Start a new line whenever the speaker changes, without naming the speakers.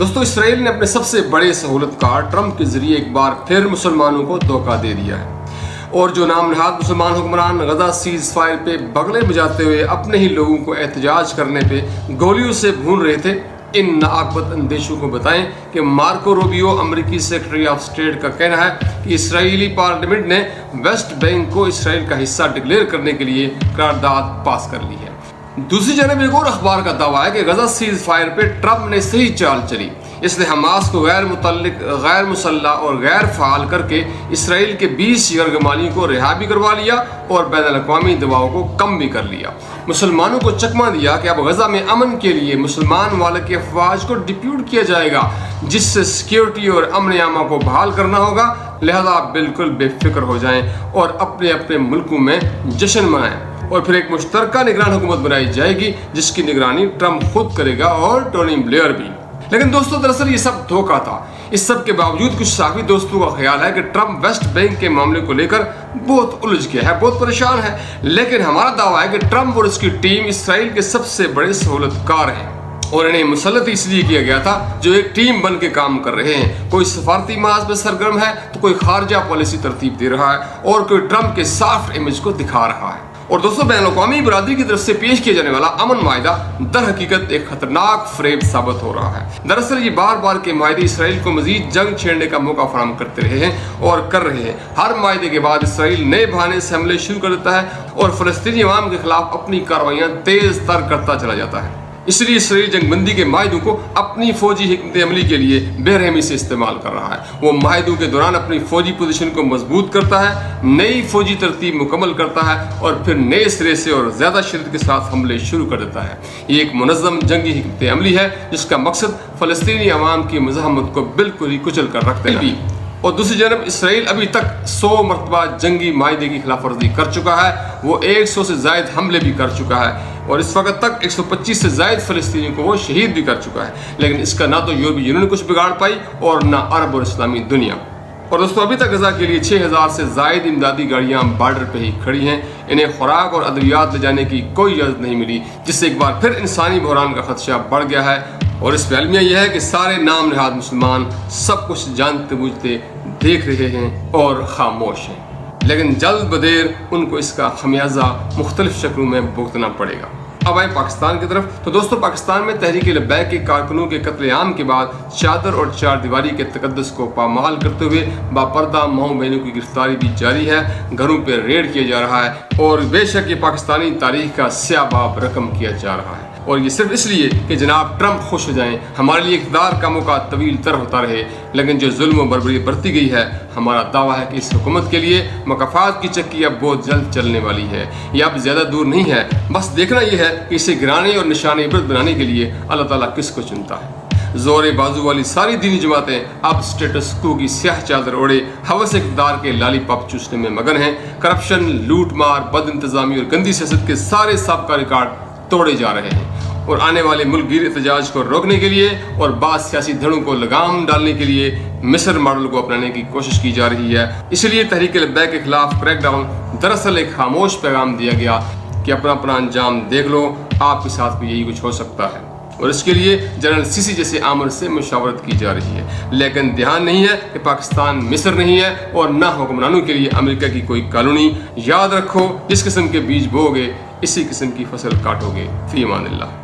दोस्तों, इसराइल ने अपने सबसे बड़े सहूलतकार ट्रंप के जरिए एक बार फिर मुसलमानों को धोखा दे दिया है और जो नाम नहाद मुसलमान हुक्मरान गजा सीज फायर पे बगले बजाते हुए अपने ही लोगों को एहतजाज करने पे गोलियों से भून रहे थे, इन नाअकबत अंदेशों को बताएं कि मार्को रूबियो अमेरिकी सेक्रेटरी ऑफ स्टेट का कहना है कि इसराइली पार्लियामेंट ने वेस्ट बैंक को इसराइल का हिस्सा डिक्लेयर करने के लिए करारदाद पास कर ली है। दूसरी जानब एक और अखबार का दावा है कि गजा सीज फायर पे ट्रंप ने सही चाल चली, इसलिए हमास को गैर मुसल्लह और गैर फाल करके इसराइल के 20 यरगमालियों को रिहा भी करवा लिया और बैनुल-अक़वामी दबाव को कम भी कर लिया। मुसलमानों को चकमा दिया कि अब गजा में अमन के लिए मुसलमान वाले की अफवाज को डिप्यूट किया जाएगा, जिससे सिक्योरिटी और अमन आमा को बहाल करना होगा। लिहाजा आप बिल्कुल बेफिक्र हो जाएं और अपने अपने मुल्कों में जश्न मनाएं और फिर एक मुश्तरका निगरान हुकूमत बनाई जाएगी जिसकी निगरानी ट्रंप खुद करेगा और टोनी ब्लेयर भी। लेकिन दोस्तों, दरअसल ये सब धोखा था। इस सब के बावजूद कुछ साफी दोस्तों का ख्याल है कि ट्रंप वेस्ट बैंक के मामले को लेकर बहुत उलझ गया है, बहुत परेशान है। लेकिन हमारा दावा है कि ट्रंप और उसकी टीम इसराइल के सबसे बड़े सहूलतकार हैं और इन्हें मुसल्लत इसलिए किया गया था जो एक टीम बन के काम कर रहे हैं। कोई सफारती माज में सरगर्म है तो कोई खारजा पॉलिसी तरतीब दे रहा है और कोई ट्रंप के सॉफ्ट इमेज को दिखा रहा है। और दोस्तों, बैनुल-अक़वामी बरादरी की तरफ से पेश किया जाने वाला अमन माहिदा दर हकीकत एक खतरनाक फरेब साबित हो रहा है। दरअसल ये बार बार के माहिदे इसराइल को मजीद जंग छेड़ने का मौका फराहम करते रहे हैं और कर रहे हैं। हर माहिदे के बाद इसराइल नए बहाने से हमले शुरू कर देता है और फलस्तीनी अवाम के खिलाफ अपनी कार्रवाइयाँ तेज तर करता चला जाता है। इसलिए इसराइल जंगबंदी के माहिदों को अपनी फौजी हिकमत अमली के लिए बेरहमी से इस्तेमाल कर रहा है। वो माहिदों के दौरान अपनी फौजी पोजीशन को मजबूत करता है, नई फौजी तरतीब मुकम्मल करता है और फिर नए सिरे से और ज़्यादा शिद्दत के साथ हमले शुरू कर देता है। ये एक मुनज़्ज़म जंगी हिकमत अमली है जिसका मकसद फ़लस्तीनी अवाम की मुज़ाहमत को बिल्कुल ही कुचल कर रखते हैं। और दूसरी जानब इसराइल अभी तक 100 मरतबा जंगी माहिदे की खिलाफ वर्जी कर चुका है। वो 100 से ज़ायद हमले भी कर चुका है और इस वक्त तक 125 से ज़ायद फ़लस्तीनियों को वो शहीद भी कर चुका है। लेकिन इसका ना तो यूरोपीय यूनियन कुछ बिगाड़ पाई और ना अरब और इस्लामी दुनिया। और दोस्तों, अभी तक गजा के लिए 6000 से ज़ायद इमदादी गाड़ियाँ बॉर्डर पे ही खड़ी हैं। इन्हें खुराक और अद्वियात ले जाने की कोई इजाज़त नहीं मिली, जिससे एक बार फिर इंसानी बहरान का खदशा बढ़ गया है। और इस पे अलमिया यह है कि सारे नाम नहाद मुसलमान सब कुछ जानते बूझते देख रहे हैं और खामोश हैं, लेकिन जल्द बदेर उनको इसका खमियाजा मुख्तलिफ शक्लों में भुगतना पड़ेगा। अब आए पाकिस्तान की तरफ। तो दोस्तों, पाकिस्तान में तहरीक लब्बैक के कारकुनों के कत्लेआम के बाद चादर और चार दीवारी के तकद्दस को पामाल करते हुए बापर्दा माओ बहनों की गिरफ्तारी भी जारी है। घरों पर रेड किया जा रहा है और बेशक ये पाकिस्तानी तारीख का स्याबाब रकम किया जा रहा है। और ये सिर्फ इसलिए कि जनाब ट्रंप खुश हो जाएं, हमारे लिए इक़्तिदार का मौका तवील तर होता रहे। लेकिन जो जुल्म और बर्बरी बरती गई है, हमारा दावा है कि इस हुकूमत के लिए मकाफात की चक्की अब बहुत जल्द चलने वाली है। ये अब ज़्यादा दूर नहीं है। बस देखना यह है कि इसे गिराने और निशान इबरत बनाने के लिए अल्लाह ताला किसको चुनता है। जोर बाजू वाली सारी दीनी जमातें अब स्टेटस को की स्याह चादर ओढ़े हवस इक़्तिदार के लालीपॉप चूसने में मगन हैं। करप्शन, लूट मार, बद इंतज़ामी और गंदी सियासत के सारे साबका रिकॉर्ड तोड़े जा रहे हैं और आने वाले मुल्कगीर एहतजाज को रोकने के लिए और बाद सियासी धड़ों को लगाम डालने के लिए मिस्र मॉडल को अपनाने की कोशिश की जा रही है। इसलिए तहरीक लब्बैक के खिलाफ क्रैकडाउन दरअसल एक खामोश पैगाम दिया गया कि अपना अपना अंजाम देख लो, आपके साथ भी यही कुछ हो सकता है। और इसके लिए जनरल सीसी जैसे आमर से मुशावरत की जा रही है। लेकिन ध्यान नहीं है कि पाकिस्तान मिस्र नहीं है और ना हुक्मरानों के लिए अमेरिका की कोई कॉलोनी। याद रखो, जिस किस्म के बीज बोओगे इसी किस्म की फसल काटोगे। फी अमानिल्लाह।